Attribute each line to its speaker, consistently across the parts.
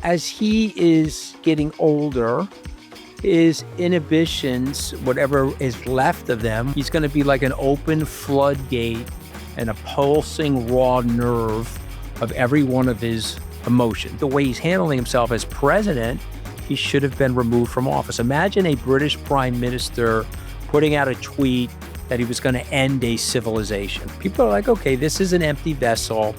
Speaker 1: as he is getting older, his inhibitions, whatever is left of them, he's going to be like an open floodgate and a pulsing raw nerve of every one of his emotions. The way he's handling himself as president, he should have been removed from office. Imagine a British prime minister putting out a tweet that he was going to end a civilization. People are like, okay, this is an empty vessel.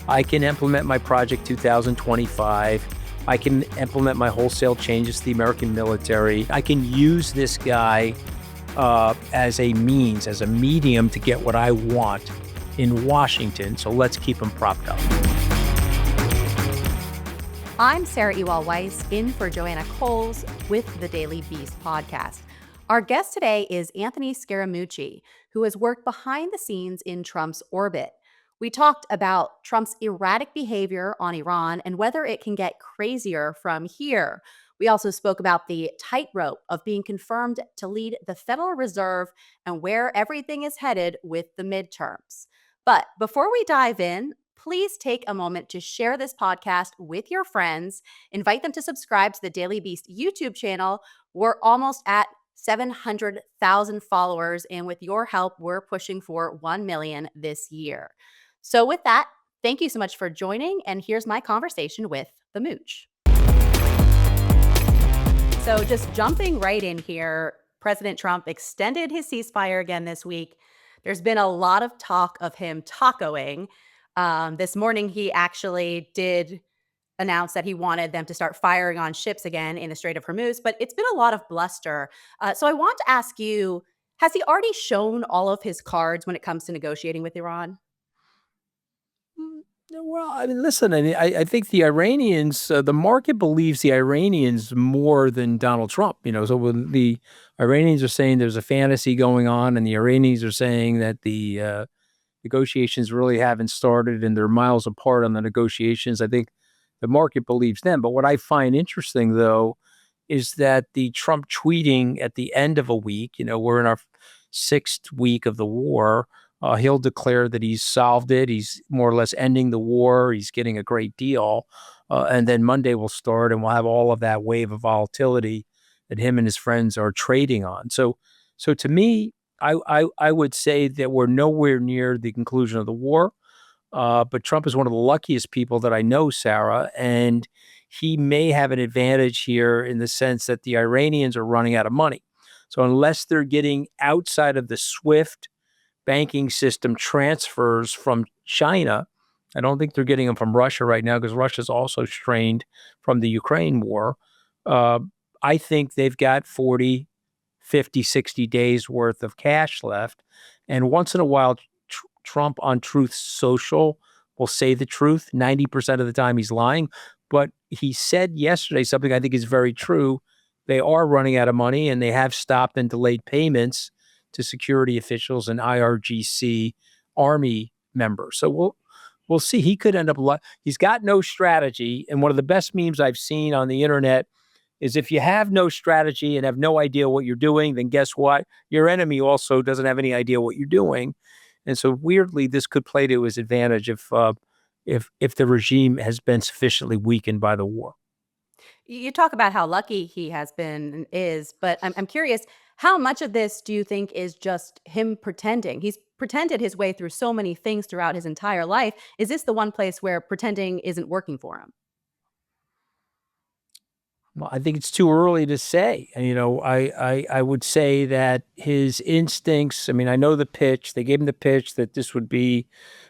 Speaker 1: I can implement my Project 2025. I can implement my wholesale changes to the American military. I can use this guy as a means, as a medium to get what I want in Washington. So let's keep him propped up.
Speaker 2: I'm Sarah Ewall-Wice, in for Joanna Coles with the Daily Beast podcast. Our guest today is Anthony Scaramucci, who has worked behind the scenes in Trump's orbit. We talked about Trump's erratic behavior on Iran and whether it can get crazier from here. We also spoke about the tightrope of being confirmed to lead the Federal Reserve and where everything is headed with the midterms. But before we dive in, please take a moment to share this podcast with your friends. Invite them to subscribe to the Daily Beast YouTube channel. We're almost at 700,000 followers, and with your help, we're pushing for 1 million this year. So with that, thank you so much for joining, and here's my conversation with the Mooch. So just jumping right in here, President Trump extended his ceasefire again this week. There's been a lot of talk of him tacoing. This morning, he actually did announce that he wanted them to start firing on ships again in the Strait of Hormuz, but it's been a lot of bluster. So I want to ask you, has he already shown all of his cards when it comes to negotiating with Iran?
Speaker 1: Well, I mean, listen, I think the Iranians, the market believes the Iranians more than Donald Trump. So when the Iranians are saying there's a fantasy going on, and the Iranians are saying that the negotiations really haven't started and they're miles apart on the negotiations, I think the market believes them. But what I find interesting, though, is that the Trump tweeting at the end of a week, we're in our sixth week of the war, he'll declare that he's solved it. He's more or less ending the war. He's getting a great deal. And then Monday will start and we'll have all of that wave of volatility that him and his friends are trading on. So to me, I would say that we're nowhere near the conclusion of the war. But Trump is one of the luckiest people that I know, Sarah, and he may have an advantage here in the sense that the Iranians are running out of money. So unless they're getting outside of the SWIFT banking system transfers from China, I don't think they're getting them from Russia right now because Russia's also strained from the Ukraine war. I think they've got 40, 50, 60 days worth of cash left. And once in a while, Trump on Truth Social will say the truth. 90% of the time he's lying. But he said yesterday something I think is very true. They are running out of money and they have stopped and delayed payments to security officials and IRGC Army members. So we'll see. He could end up, he's got no strategy. And one of the best memes I've seen on the internet is if you have no strategy and have no idea what you're doing, then guess what? Your enemy also doesn't have any idea what you're doing. And so weirdly, this could play to his advantage if the regime has been sufficiently weakened by the war.
Speaker 2: You talk about how lucky he has been and is, but I'm curious, how much of this do you think is just him pretending? He's pretended his way through so many things throughout his entire life. Is this the one place where pretending isn't working for him?
Speaker 1: Well, I think it's too early to say. I would say that his instincts, I know the pitch. They gave him the pitch that this would be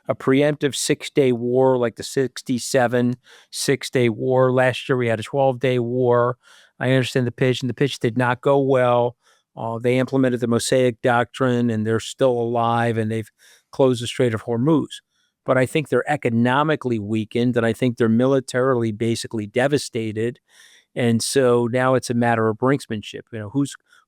Speaker 1: a preemptive 6-day war like the 67 6-day war. Last year we had a 12-day war. I understand the pitch, and the pitch did not go well. They implemented the Mosaic Doctrine, and they're still alive, and they've closed the Strait of Hormuz. But I think they're economically weakened, and I think they're militarily basically devastated. And so now it's a matter of brinksmanship.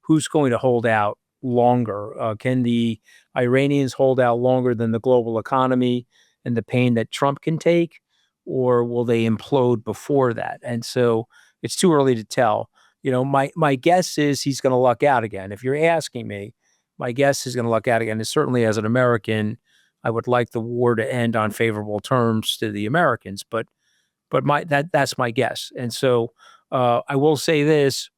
Speaker 1: Who's going to hold out longer? Can the Iranians hold out longer than the global economy and the pain that Trump can take, or will they implode before that? And so it's too early to tell. My guess is he's going to luck out again. If you're asking me, my guess is going to luck out again. And certainly as an American, I would like the war to end on favorable terms to the Americans. But but that's my guess. And so I will say this: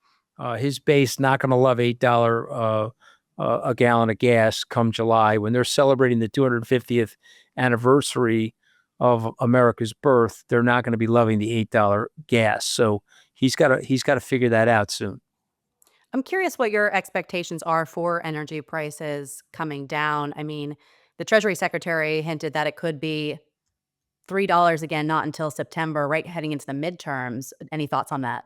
Speaker 1: his base not going to love $8 a gallon of gas come July when they're celebrating the 250th anniversary of America's birth. They're not going to be loving the $8 gas. So he's got to figure that out soon.
Speaker 2: I'm curious what your expectations are for energy prices coming down. I mean, the Treasury Secretary hinted that it could be $3 again, not until September, right heading into the midterms. Any thoughts on that?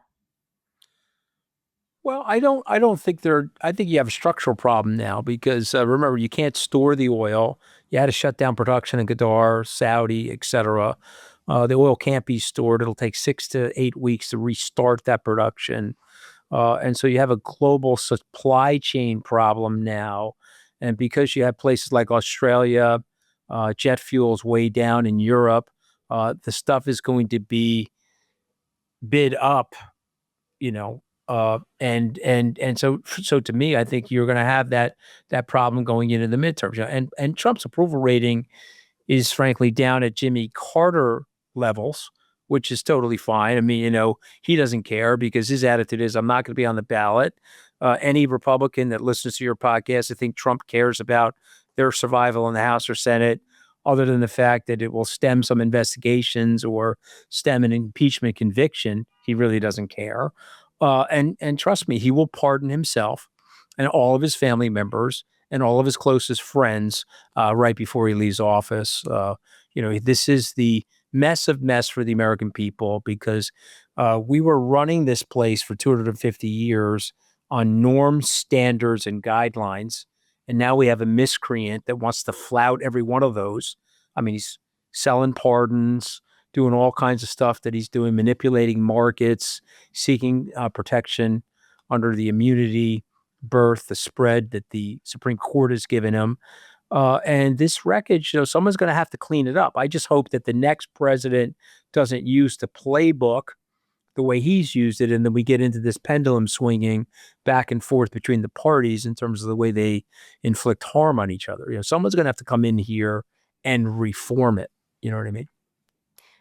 Speaker 1: Well, I don't think they're. I think you have a structural problem now because remember you can't store the oil. You had to shut down production in Qatar, Saudi, etc. The oil can't be stored. It'll take 6 to 8 weeks to restart that production, and so you have a global supply chain problem now. And because you have places like Australia, jet fuel's way down in Europe, the stuff is going to be bid up, and so to me, I think you're going to have that problem going into the midterms. And Trump's approval rating is frankly down at Jimmy Carter levels, which is totally fine. I mean, he doesn't care because his attitude is, I'm not going to be on the ballot. Any Republican that listens to your podcast, I think Trump cares about their survival in the House or Senate, other than the fact that it will stem some investigations or stem an impeachment conviction. He really doesn't care. And trust me, he will pardon himself and all of his family members and all of his closest friends right before he leaves office. This is the mess of mess for the American people because we were running this place for 250 years on norms, standards, and guidelines. And now we have a miscreant that wants to flout every one of those. I mean, he's selling pardons, doing all kinds of stuff that he's doing, manipulating markets, seeking protection under the immunity birth, the spread that the Supreme Court has given him. And this wreckage, someone's going to have to clean it up. I just hope that the next president doesn't use the playbook the way he's used it. And then we get into this pendulum swinging back and forth between the parties in terms of the way they inflict harm on each other. Someone's going to have to come in here and reform it. You know what I mean?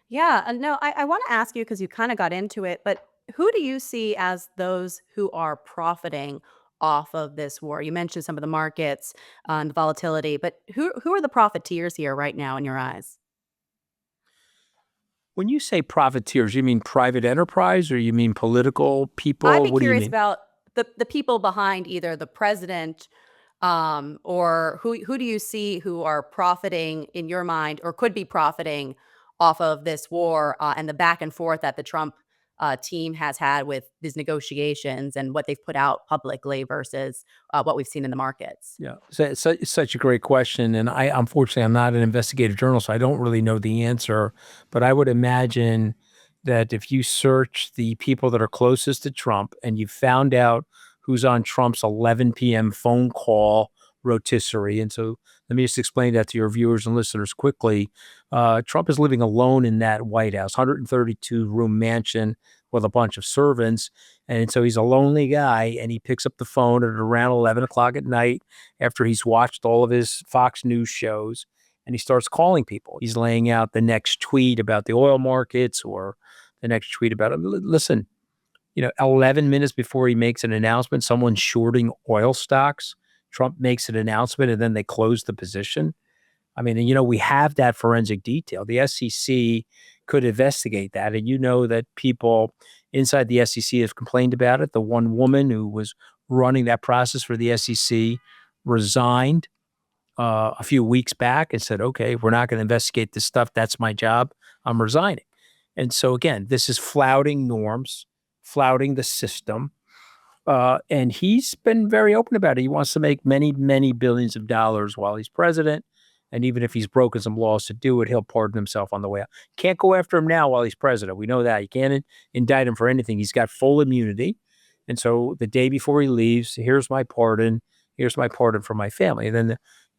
Speaker 2: Yeah, no, I want to ask you because you kind of got into it, but who do you see as those who are profiting off of this war? You mentioned some of the markets and the volatility, but who are the profiteers here right now in your eyes?
Speaker 1: When you say profiteers, you mean private enterprise or you mean political
Speaker 2: I'd
Speaker 1: people?
Speaker 2: be
Speaker 1: What do you
Speaker 2: curious
Speaker 1: mean?
Speaker 2: about the people behind either the president, or who do you see who are profiting in your mind or could be profiting off of this war, and the back and forth that the Trump team has had with these negotiations and what they've put out publicly versus what we've seen in the markets?
Speaker 1: Yeah, so it's such a great question, and unfortunately I'm not an investigative journalist, so I don't really know the answer. But I would imagine that if you search the people that are closest to Trump and you found out who's on Trump's 11 p.m. phone call rotisserie, and so let me just explain that to your viewers and listeners quickly. Trump is living alone in that White House, 132 room mansion with a bunch of servants. And so he's a lonely guy and he picks up the phone at around 11 o'clock at night after he's watched all of his Fox News shows and he starts calling people. He's laying out the next tweet about the oil markets or the next tweet about, listen, 11 minutes before he makes an announcement, someone's shorting oil stocks. Trump makes an announcement and then they close the position. I mean, we have that forensic detail. The SEC could investigate that. And that people inside the SEC have complained about it. The one woman who was running that process for the SEC resigned a few weeks back and said, okay, we're not going to investigate this stuff. That's my job. I'm resigning. And so, again, this is flouting norms, flouting the system. And he's been very open about it. He wants to make many, many billions of dollars while he's president. And even if he's broken some laws to do it, he'll pardon himself on the way out. Can't go after him now while he's president. We know that. You can't indict him for anything. He's got full immunity. And so the day before he leaves, here's my pardon. Here's my pardon for my family. And then,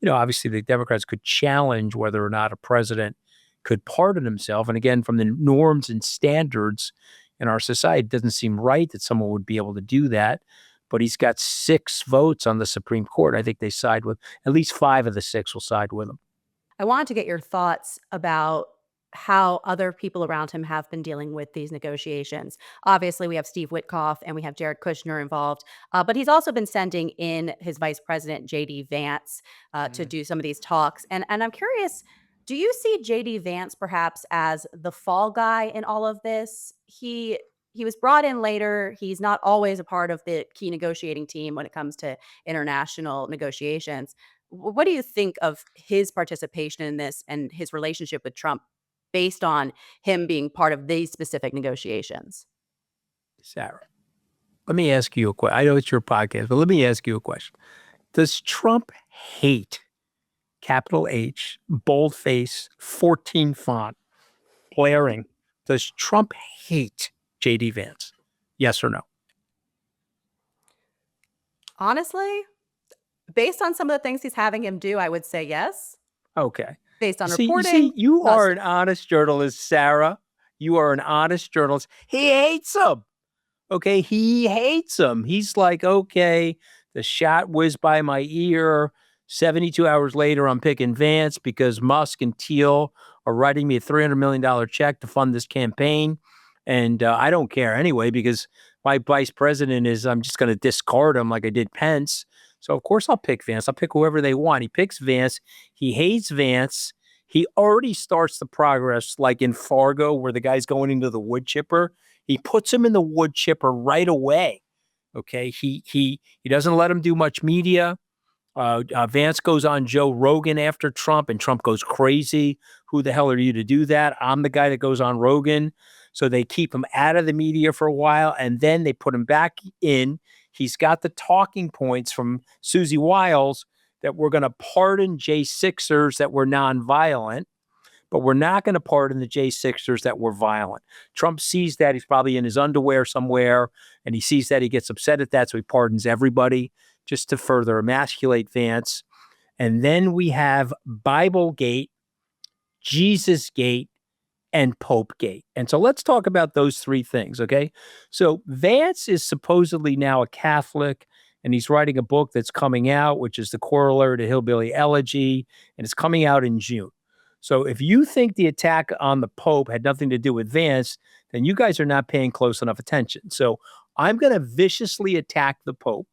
Speaker 1: obviously the Democrats could challenge whether or not a president could pardon himself. And again, from the norms and standards in our society, it doesn't seem right that someone would be able to do that. But he's got 6 votes on the Supreme Court. I think they side with at least 5 of the 6 will side with him.
Speaker 2: I wanted to get your thoughts about how other people around him have been dealing with these negotiations. Obviously, we have Steve Witkoff and we have Jared Kushner involved, but he's also been sending in his vice president, JD Vance, to
Speaker 1: Mm.
Speaker 2: do some of these talks. And I'm curious, do you see JD Vance perhaps as the fall guy in all of this? He was brought in later. He's not always a part of the key negotiating team when it comes to international negotiations. What do you think of his participation in this and his relationship with Trump based on him being part of these specific negotiations?
Speaker 1: Sarah, let me ask you a question. I know it's your podcast, but let me ask you a question. Does Trump hate, capital H, boldface, 14 font, blaring? Does Trump hate JD Vance? Yes or no?
Speaker 2: Honestly, based on some of the things he's having him do, I would say yes.
Speaker 1: Okay.
Speaker 2: Based on
Speaker 1: You see,
Speaker 2: reporting,
Speaker 1: you are
Speaker 2: must.
Speaker 1: an honest journalist, Sarah. You are an honest journalist. He hates him. Okay, he hates him. He's like, okay, the shot whizzed by my ear. 72 hours later, I'm picking Vance because Musk and Thiel are writing me a $300 million check to fund this campaign. And I don't care anyway because my vice president is, I'm just going to discard him like I did Pence. So, of course, I'll pick Vance. I'll pick whoever they want. He picks Vance. He hates Vance. He already starts the progress like in Fargo where the guy's going into the wood chipper. He puts him in the wood chipper right away. Okay, he doesn't let him do much media. Vance goes on Joe Rogan after Trump, and Trump goes crazy. Who the hell are you to do that? I'm the guy that goes on Rogan. So they keep him out of the media for a while, and then they put him back in. He's got the talking points from Susie Wiles that we're going to pardon J6ers that were nonviolent, but we're not going to pardon the J6ers that were violent. Trump sees that. He's probably in his underwear somewhere, and he sees that. He gets upset at that, so he pardons everybody just to further emasculate Vance. And then we have Biblegate, Jesusgate, and Popegate. And so let's talk about those three things, okay? So Vance is supposedly now a Catholic, and he's writing a book that's coming out, which is the corollary to Hillbilly Elegy, and it's coming out in June. So if you think the attack on the Pope had nothing to do with Vance, then you guys are not paying close enough attention. So I'm going to viciously attack the Pope.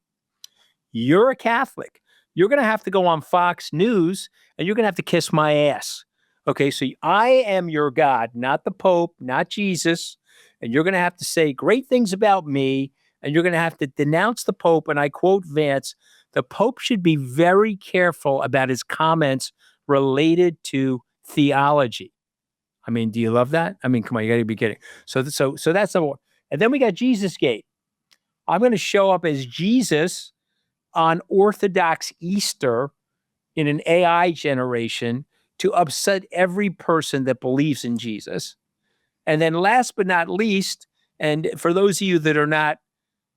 Speaker 1: You're a Catholic. You're going to have to go on Fox News and you're going to have to kiss my ass. Okay, so I am your God, not the Pope, not Jesus. And you're going to have to say great things about me. And you're going to have to denounce the Pope. And I quote Vance, the Pope should be very careful about his comments related to theology. I mean, do you love that? I mean, come on, you got to be kidding. So that's the one. And then we got Jesus Gate. I'm going to show up as Jesus on Orthodox Easter in an AI generation to upset every person that believes in Jesus. And then last but not least, and for those of you that are not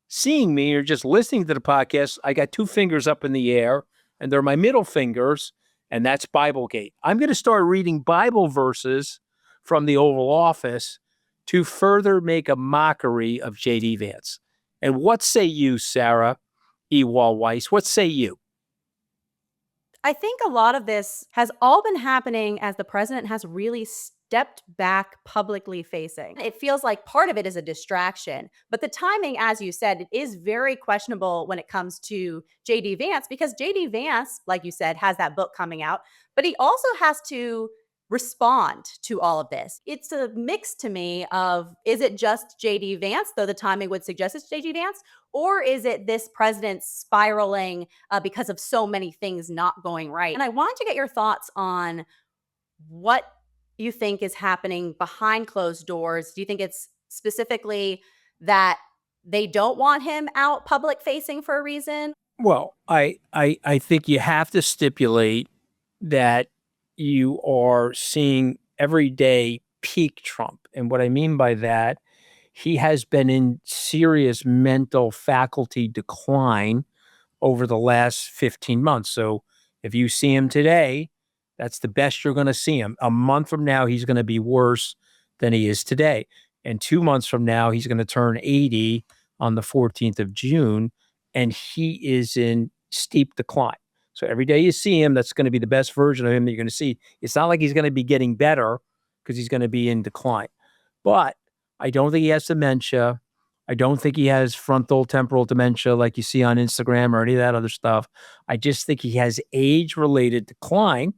Speaker 1: seeing me or just listening to the podcast, I got two fingers up in the air and they're my middle fingers, and that's Biblegate. I'm going to start reading Bible verses from the Oval Office to further make a mockery of J.D. Vance. And what say you, Sarah Ewall-Wice? What say you?
Speaker 2: I think a lot of this has all been happening as the president has really stepped back publicly facing. It feels like part of it is a distraction, but the timing, as you said, it is very questionable when it comes to JD Vance because JD Vance, like you said, has that book coming out, but he also has to respond to all of this. It's a mix to me of is it just JD Vance, though the timing would suggest it's JD Vance, or is it this president spiraling because of so many things not going right? And I want to get your thoughts on what you think is happening behind closed doors. Do you think it's specifically that they don't want him out public facing for a reason?
Speaker 1: Well, I think you have to stipulate that you are seeing every day peak Trump. And what I mean by that, he has been in serious mental faculty decline over the last 15 months. So if you see him today, that's the best you're going to see him. A month from now, he's going to be worse than he is today. And 2 months from now, he's going to turn 80 on the 14th of June, and he is in steep decline. So every day you see him, that's going to be the best version of him that you're going to see. It's not like he's going to be getting better. because he's going to be in decline. But I don't think he has dementia. I don't think he has frontal temporal dementia like you see on Instagram or any of that other stuff. I just think he has age related decline.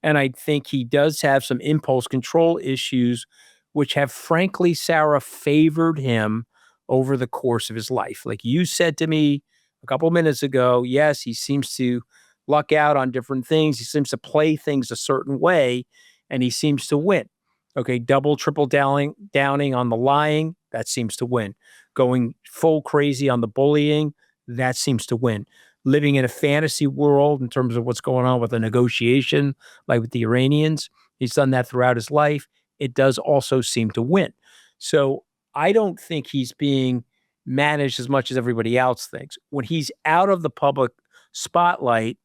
Speaker 1: And I think he does have some impulse control issues, which have frankly, Sarah, favored him over the course of his life. Like you said to me a couple minutes ago, yes, he seems to luck out on different things. He seems to play things a certain way and he seems to win. Okay, double, triple downing on the lying, that seems to win. Going full crazy on the bullying, that seems to win. Living in a fantasy world in terms of what's going on with the negotiation, like with the Iranians. He's done that throughout his life. It does also seem to win. So I don't think he's being managed as much as everybody else thinks. When he's out of the public spotlight,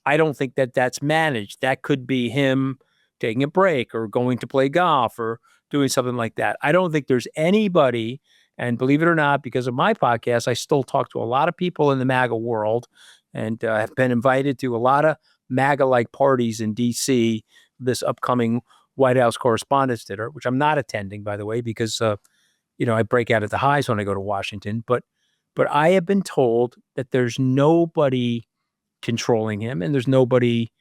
Speaker 1: I don't think that that's managed. That could be him taking a break or going to play golf or doing something like that. I don't think there's anybody, and believe it or not, because of my podcast, I still talk to a lot of people in the MAGA world and have been invited to a lot of MAGA like parties in DC this upcoming White House Correspondents' Dinner, which I'm not attending, by the way, because I break out at the highs when I go to Washington. But I have been told that there's nobody controlling him and there's nobody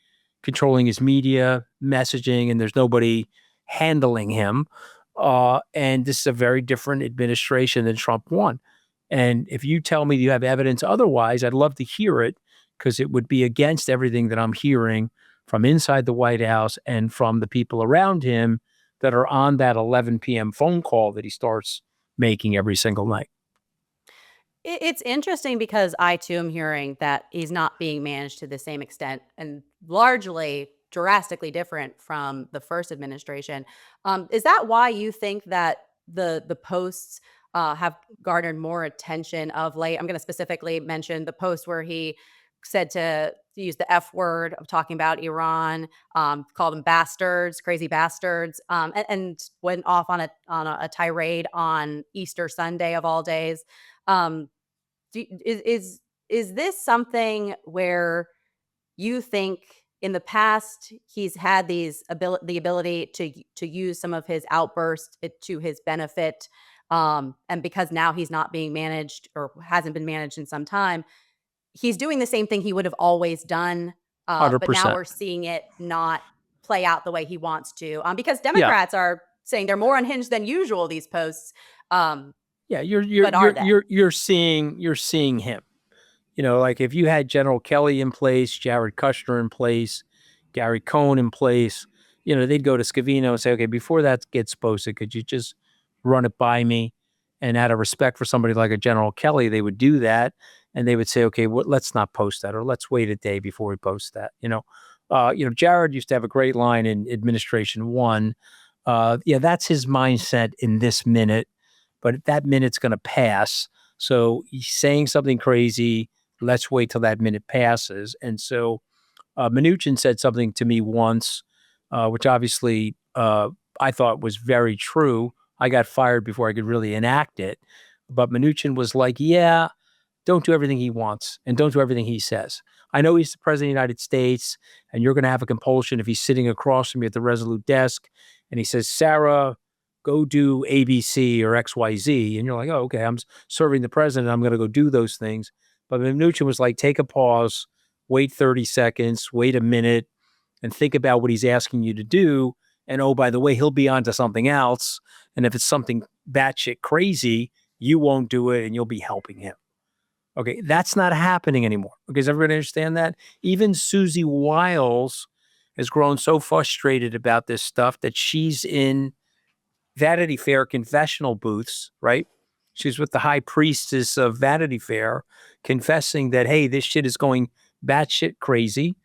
Speaker 1: controlling his media messaging and there's nobody handling him. And this is a very different administration than Trump won. And if you tell me you have evidence otherwise, I'd love to hear it because it would be against everything that I'm hearing from inside the White House and from the people around him that are on that 11 p.m. phone call that he starts making every single night.
Speaker 2: It's interesting because I too am hearing that he's not being managed to the same extent and largely drastically different from the first administration. Is that why you think that the posts have garnered more attention of late? I'm going to specifically mention the post where he said to use the F word of talking about Iran, called them bastards, crazy bastards, and went off on a tirade on Easter Sunday of all days. Um, is this something where you think in the past he's had the ability to use some of his outbursts to his benefit, and because now he's not being managed or hasn't been managed in some time, he's doing the same thing he would have always done, but now
Speaker 1: 100%.
Speaker 2: we're seeing it not play out the way he wants to, because
Speaker 1: Yeah.
Speaker 2: Democrats are saying they're more unhinged than usual, these posts. um,
Speaker 1: Yeah. You're,
Speaker 2: but are
Speaker 1: you're,
Speaker 2: they?
Speaker 1: you're, you're seeing him. Like if you had General Kelly in place, Jared Kushner in place, Gary Cohn in place, they'd go to Scavino and say, okay, before that gets posted, could you just run it by me? And out of respect for somebody like a General Kelly, they would do that. And they would say, okay, let's not post that, or let's wait a day before we post that. Jared used to have a great line in administration one. Yeah, that's his mindset in this minute, but that minute's going to pass. So he's saying something crazy. Let's wait till that minute passes. And so Mnuchin said something to me once, which obviously I thought was very true. I got fired before I could really enact it. But Mnuchin was like, yeah, don't do everything he wants and don't do everything he says. I know he's the president of the United States and you're going to have a compulsion if he's sitting across from you at the Resolute desk and he says, Sarah, go do ABC or XYZ. And you're like, oh, okay, I'm serving the president. I'm going to go do those things. But Mnuchin was like, take a pause, wait 30 seconds, wait a minute, and think about what he's asking you to do. And oh, by the way, he'll be on to something else. And if it's something batshit crazy, you won't do it and you'll be helping him. Okay, that's not happening anymore. Okay, does everybody understand that? Even Susie Wiles has grown so frustrated about this stuff that she's in Vanity Fair confessional booths, right? She's with the high priestess of Vanity Fair confessing that, hey, this shit is going batshit crazy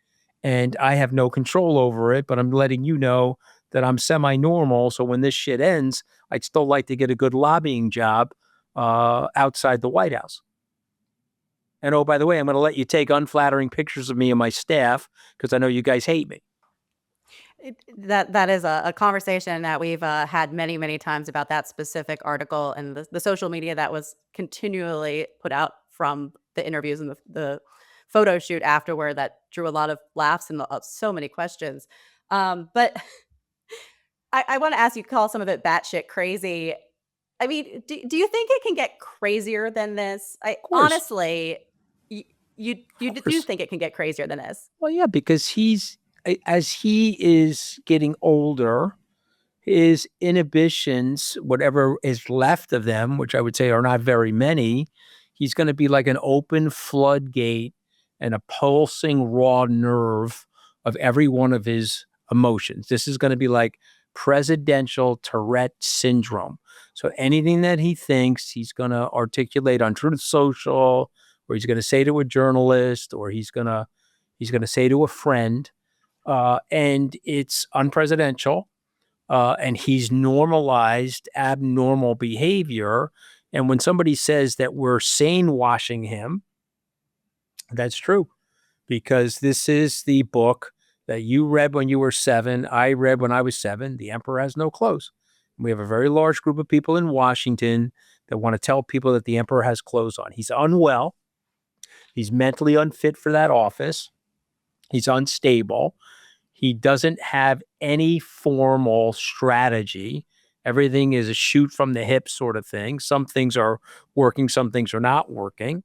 Speaker 1: and I have no control over it, but I'm letting you know that I'm semi-normal. So when this shit ends, I'd still like to get a good lobbying job outside the White House. And oh, by the way, I'm going to let you take unflattering pictures of me and my staff because I know you guys hate me.
Speaker 2: That is a conversation that we've had many, many times about that specific article and the social media that was continually put out from the interviews and the photo shoot afterward that drew a lot of laughs and so many questions. But I want to ask you, call some of it batshit crazy. I mean, do you think it can get crazier than this? I
Speaker 1: Of course,
Speaker 2: honestly, you
Speaker 1: of
Speaker 2: do
Speaker 1: course.
Speaker 2: think it can get crazier than this?
Speaker 1: Well, yeah, because as he is getting older, his inhibitions, whatever is left of them, which I would say are not very many, he's going to be like an open floodgate and a pulsing raw nerve of every one of his emotions. This is going to be like presidential Tourette syndrome. So anything that he thinks, he's going to articulate on Truth Social, or he's going to say to a journalist, or he's going to say to a friend, and it's unpresidential, and he's normalized abnormal behavior. And when somebody says that we're sane washing him, that's true, because this is the book that you read when you were 7. I read when I was 7. The Emperor Has No Clothes. We have a very large group of people in Washington that want to tell people that the Emperor has clothes on. He's unwell. He's mentally unfit for that office. He's unstable. He doesn't have any formal strategy. Everything is a shoot from the hip sort of thing. Some things are working, some things are not working.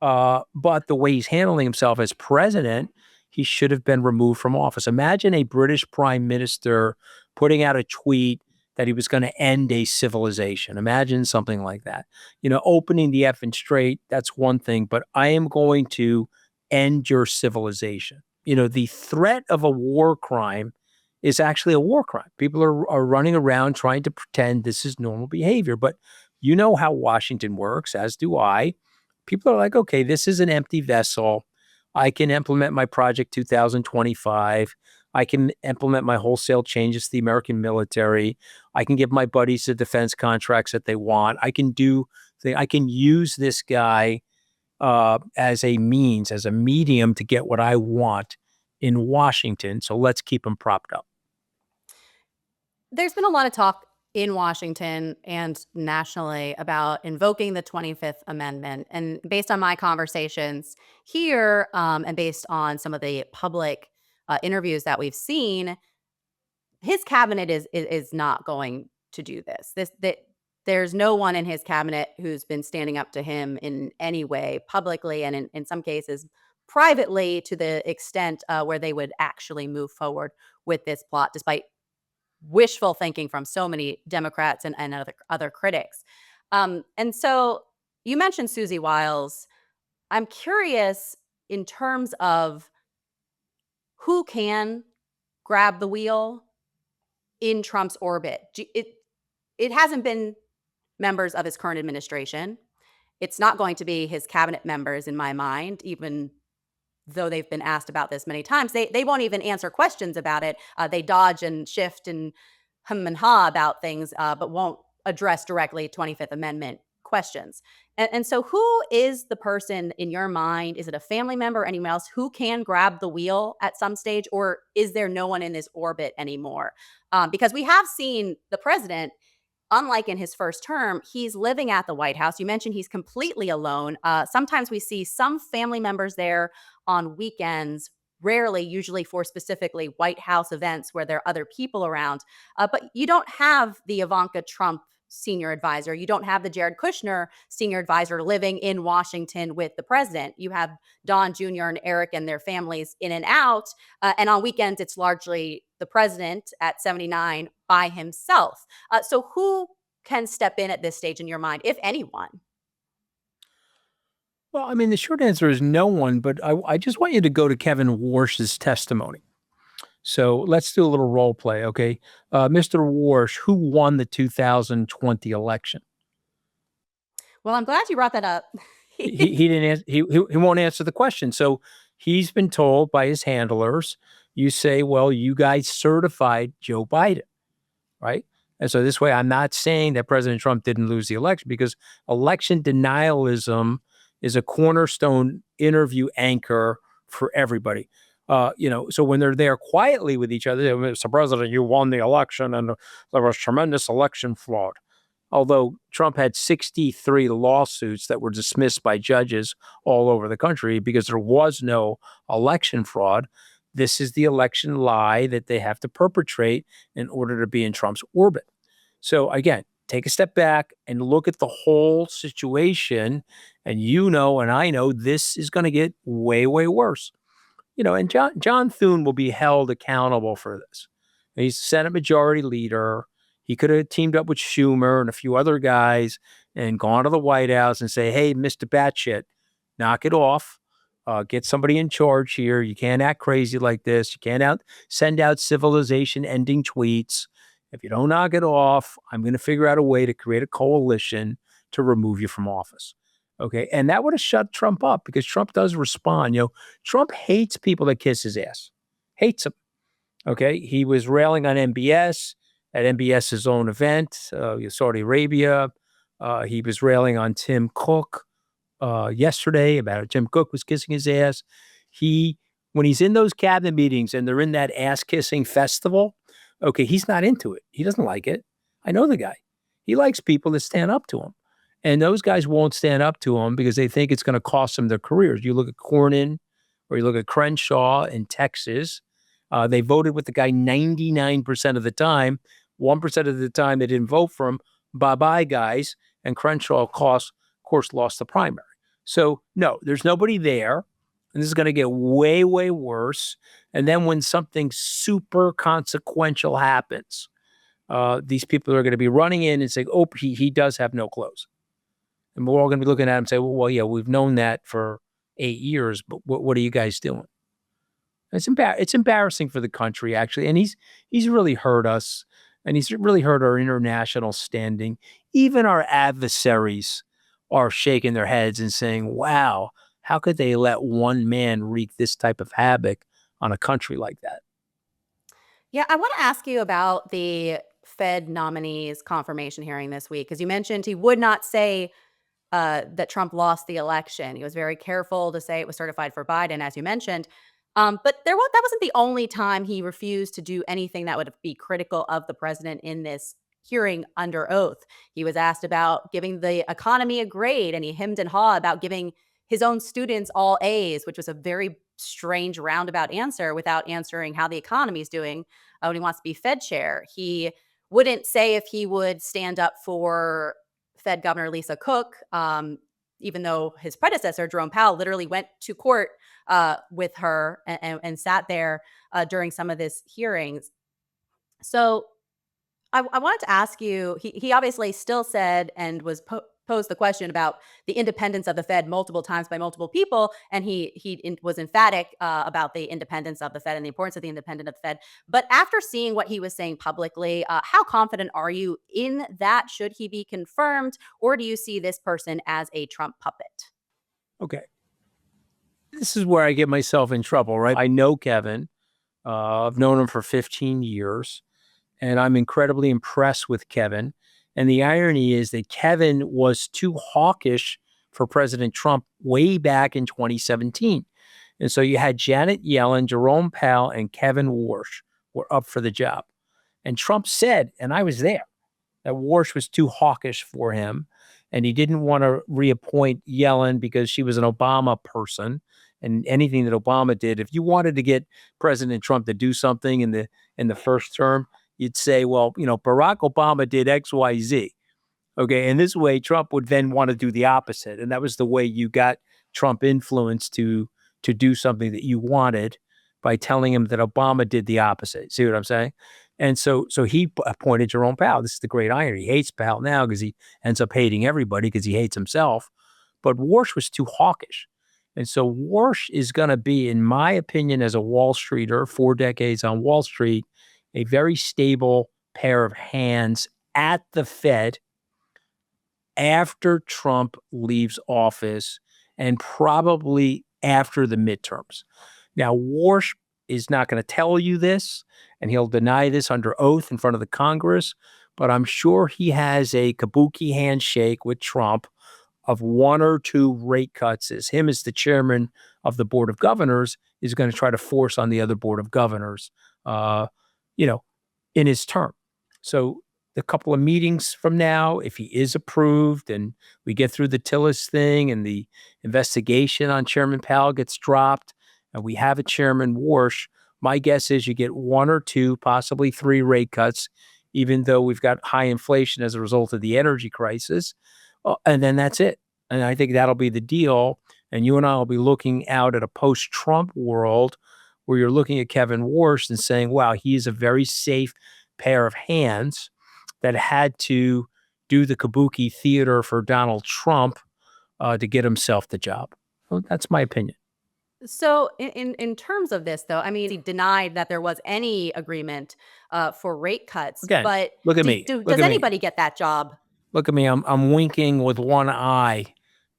Speaker 1: But the way he's handling himself as president, he should have been removed from office. Imagine a British prime minister putting out a tweet that he was going to end a civilization. Imagine something like that. Opening the effing strait, that's one thing, but I am going to end your civilization. The threat of a war crime is actually a war crime. People are running around trying to pretend this is normal behavior, but you know how Washington works, as do I. People are like, okay, this is an empty vessel. I can implement my Project 2025. I can implement my wholesale changes to the American military. I can give my buddies the defense contracts that they want. I can use this guy as a means, as a medium to get what I want in Washington. So let's keep him propped up.
Speaker 2: There's been a lot of talk in Washington and nationally about invoking the 25th Amendment. And based on my conversations here, and based on some of the public interviews that we've seen, his cabinet is not going to do this. There's no one in his cabinet who's been standing up to him in any way publicly, and in some cases privately, to the extent where they would actually move forward with this plot, despite wishful thinking from so many Democrats and other critics. And so you mentioned Susie Wiles. I'm curious in terms of who can grab the wheel in Trump's orbit. It hasn't been members of his current administration. It's not going to be his cabinet members, in my mind, even though they've been asked about this many times. They won't even answer questions about it. They dodge and shift and hum and ha about things, but won't address directly 25th Amendment questions. And so who is the person in your mind? Is it a family member or anyone else who can grab the wheel at some stage? Or is there no one in this orbit anymore? Because we have seen the president, unlike in his first term, he's living at the White House. You mentioned he's completely alone. Sometimes we see some family members there on weekends, rarely, usually for specifically White House events where there are other people around. But you don't have the Ivanka Trump senior advisor. You don't have the Jared Kushner senior advisor living in Washington with the president. You have Don Jr. and Eric and their families in and out. And on weekends, it's largely the president at 79 by himself. So who can step in at this stage in your mind, if anyone?
Speaker 1: Well, I mean, the short answer is no one, but I just want you to go to Kevin Warsh's testimony. So let's do a little role play, okay? Mr. Warsh, who won the 2020 election?
Speaker 2: Well, I'm glad you brought that up.
Speaker 1: He didn't answer, he won't answer the question. So he's been told by his handlers, you say, well, you guys certified Joe Biden, right? And so this way, I'm not saying that President Trump didn't lose the election, because election denialism is a cornerstone interview anchor for everybody. So when they're there quietly with each other, Mr. President, you won the election and there was tremendous election fraud. Although Trump had 63 lawsuits that were dismissed by judges all over the country because there was no election fraud, this is the election lie that they have to perpetrate in order to be in Trump's orbit. So again, take a step back and look at the whole situation. And and I know this is going to get way, way worse. And John Thune will be held accountable for this. He's Senate Majority Leader. He could have teamed up with Schumer and a few other guys and gone to the White House and say, "Hey, Mr. Batshit, knock it off. Get somebody in charge here. You can't act crazy like this. You can't send out civilization-ending tweets. If you don't knock it off, I'm going to figure out a way to create a coalition to remove you from office." Okay, and that would have shut Trump up because Trump does respond. Trump hates people that kiss his ass, hates them. Okay, he was railing on MBS at MBS's own event, Saudi Arabia. He was railing on Tim Cook yesterday about Tim Cook was kissing his ass. When he's in those cabinet meetings and they're in that ass kissing festival, okay, he's not into it. He doesn't like it. I know the guy. He likes people that stand up to him. And those guys won't stand up to him because they think it's going to cost them their careers. You look at Cornyn or you look at Crenshaw in Texas. They voted with the guy 99% of the time. 1% of the time they didn't vote for him. Bye-bye, guys. And Crenshaw, of course, lost the primary. So, no, there's nobody there. And this is going to get way, way worse. And then when something super consequential happens, these people are going to be running in and saying, "Oh, he does have no clothes." And we're all going to be looking at him and say, well, yeah, we've known that for 8 years, but what are you guys doing? It's embarrassing for the country, actually. And he's really hurt us, and he's really hurt our international standing. Even our adversaries are shaking their heads and saying, wow, how could they let one man wreak this type of havoc on a country like that?
Speaker 2: Yeah, I want to ask you about the Fed nominees confirmation hearing this week, because you mentioned he would not say that Trump lost the election. He was very careful to say it was certified for Biden, as you mentioned. But that wasn't the only time he refused to do anything that would be critical of the president in this hearing under oath. He was asked about giving the economy a grade, and he hemmed and hawed about giving his own students all A's, which was a very strange roundabout answer without answering how the economy is doing when he wants to be Fed chair. He wouldn't say if he would stand up for Fed Governor Lisa Cook, even though his predecessor, Jerome Powell, literally went to court with her and sat there during some of this hearings. So I wanted to ask you, he obviously still said and was posed the question about the independence of the Fed multiple times by multiple people, and he was emphatic about the independence of the Fed and the importance of the independence of the Fed. But after seeing what he was saying publicly, how confident are you in that? Should he be confirmed, or do you see this person as a Trump puppet?
Speaker 1: Okay. This is where I get myself in trouble, right? I know Kevin. I've known him for 15 years. And I'm incredibly impressed with Kevin. And the irony is that Kevin was too hawkish for President Trump way back in 2017. And so you had Janet Yellen, Jerome Powell, and Kevin Warsh were up for the job. And Trump said, and I was there, that Warsh was too hawkish for him. And he didn't want to reappoint Yellen because she was an Obama person. And anything that Obama did, if you wanted to get President Trump to do something in the first term, you'd say, well, Barack Obama did X, Y, Z. Okay. And this way, Trump would then want to do the opposite. And that was the way you got Trump influence to do something that you wanted by telling him that Obama did the opposite. See what I'm saying? And so he appointed Jerome Powell. This is the great irony. He hates Powell now because he ends up hating everybody because he hates himself. But Warsh was too hawkish. And so Warsh is going to be, in my opinion, as a Wall Streeter, 4 decades on Wall Street, a very stable pair of hands at the Fed after Trump leaves office and probably after the midterms. Now, Warsh is not going to tell you this, and he'll deny this under oath in front of the Congress, but I'm sure he has a kabuki handshake with Trump of 1 or 2 rate cuts as him as the chairman of the Board of Governors is going to try to force on the other Board of Governors, in his term. So a couple of meetings from now, if he is approved and we get through the Tillis thing and the investigation on Chairman Powell gets dropped and we have a Chairman Warsh, My guess is you get 1 or 2, possibly 3 rate cuts, even though we've got high inflation as a result of the energy crisis. And then that's it. And I think that'll be the deal. And you and I will be looking out at a post-Trump world where you're looking at Kevin Warsh and saying, wow, he's a very safe pair of hands that had to do the kabuki theater for Donald Trump to get himself the job. Well, that's my opinion.
Speaker 2: So in terms of this, though, I mean, he denied that there was any agreement for rate cuts.
Speaker 1: Again,
Speaker 2: But
Speaker 1: look at me. Look
Speaker 2: does
Speaker 1: at me.
Speaker 2: anybody get that job?
Speaker 1: Look at me. I'm winking with one eye,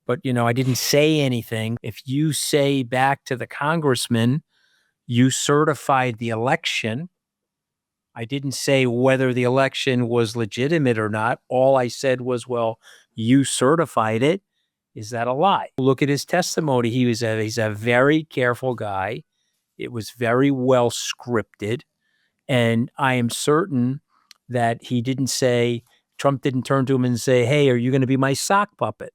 Speaker 1: but I didn't say anything. If you say back to the congressman, you certified the election. I didn't say whether the election was legitimate or not. All I said was, well, you certified it. Is that a lie? Look at his testimony. He's a very careful guy. It was very well scripted. And I am certain that Trump didn't turn to him and say, hey, are you going to be my sock puppet?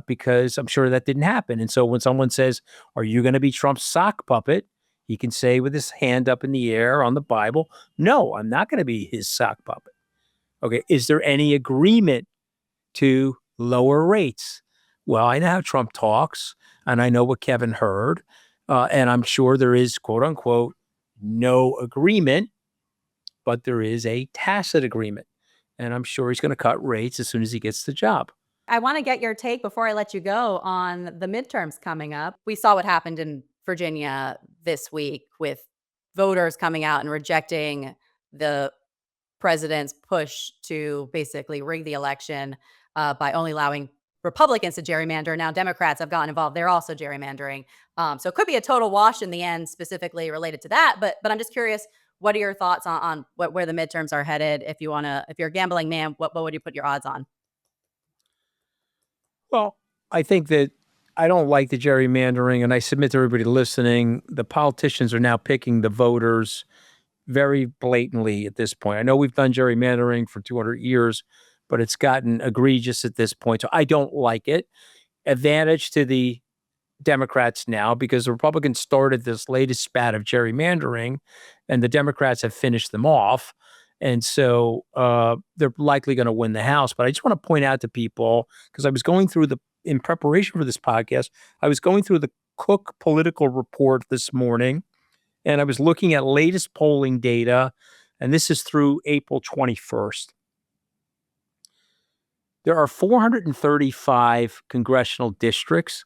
Speaker 1: Because I'm sure that didn't happen. And so when someone says, are you going to be Trump's sock puppet? He can say with his hand up in the air on the Bible, no, I'm not going to be his sock puppet. Okay. Is there any agreement to lower rates? Well, I know how Trump talks, and I know what Kevin heard, and I'm sure there is, quote unquote, no agreement, but there is a tacit agreement. And I'm sure he's going to cut rates as soon as he gets the job.
Speaker 2: I want to get your take before I let you go on the midterms coming up. We saw what happened in Virginia this week with voters coming out and rejecting the president's push to basically rig the election by only allowing Republicans to gerrymander. Now Democrats have gotten involved. They're also gerrymandering. So it could be a total wash in the end, specifically related to that. But I'm just curious, what are your thoughts on where the midterms are headed? If you're a gambling man, what would you put your odds on?
Speaker 1: Well, I think that I don't like the gerrymandering, and I submit to everybody listening, the politicians are now picking the voters very blatantly at this point. I know we've done gerrymandering for 200 years, but it's gotten egregious at this point. So I don't like it. Advantage to the Democrats now because the Republicans started this latest spat of gerrymandering and the Democrats have finished them off. And so they're likely going to win the House. But I just want to point out to people, because I was going through in preparation for this podcast, I was going through the Cook political report this morning, and I was looking at latest polling data, and this is through April 21st. There are 435 congressional districts.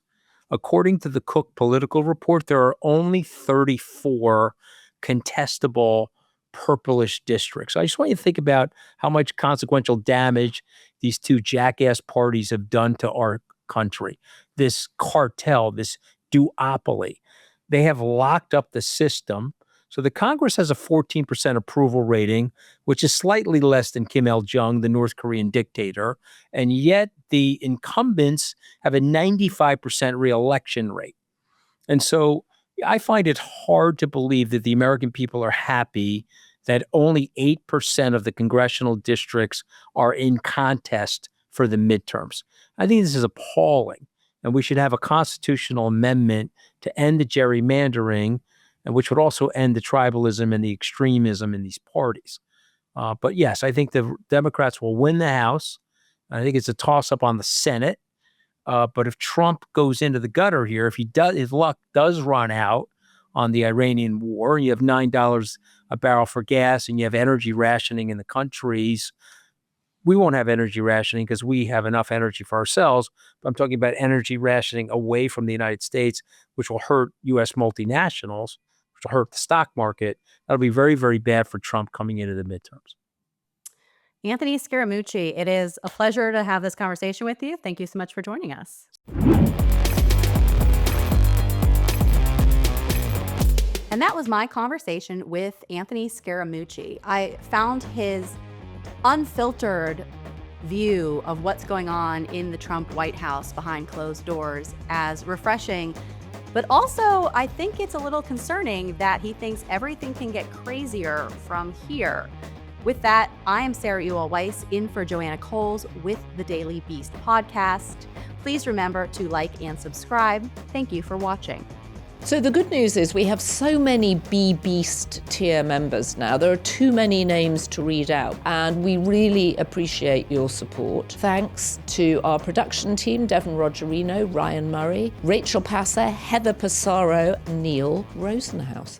Speaker 1: According to the Cook political report, there are only 34 contestable purplish districts. I just want you to think about how much consequential damage these two jackass parties have done to our country. This cartel, this duopoly, they have locked up the system. So the Congress has a 14% approval rating, which is slightly less than Kim Il-jung, the North Korean dictator. And yet the incumbents have a 95% reelection rate. And so I find it hard to believe that the American people are happy that only 8% of the congressional districts are in contest for the midterms. I think this is appalling, and we should have a constitutional amendment to end the gerrymandering, and which would also end the tribalism and the extremism in these parties. But yes, I think the Democrats will win the House. I think it's a toss-up on the Senate. But if Trump goes into the gutter here, if his luck does run out on the Iranian war, and you have $9 a barrel for gas, and you have energy rationing in the countries, we won't have energy rationing because we have enough energy for ourselves. But I'm talking about energy rationing away from the United States, which will hurt U.S. multinationals, which will hurt the stock market. That'll be very, very bad for Trump coming into the midterms.
Speaker 2: Anthony Scaramucci, it is a pleasure to have this conversation with you. Thank you so much for joining us. And that was my conversation with Anthony Scaramucci. I found his unfiltered view of what's going on in the Trump White House behind closed doors as refreshing. But also, I think it's a little concerning that he thinks everything can get crazier from here. With that, I am Sarah Ewall-Wice in for Joanna Coles with the Daily Beast podcast. Please remember to like and subscribe. Thank you for watching.
Speaker 3: So the good news is we have so many B-Beast tier members now. There are too many names to read out, and we really appreciate your support. Thanks to our production team, Devon Rogerino, Ryan Murray, Rachel Passer, Heather Passaro, Neil Rosenhouse.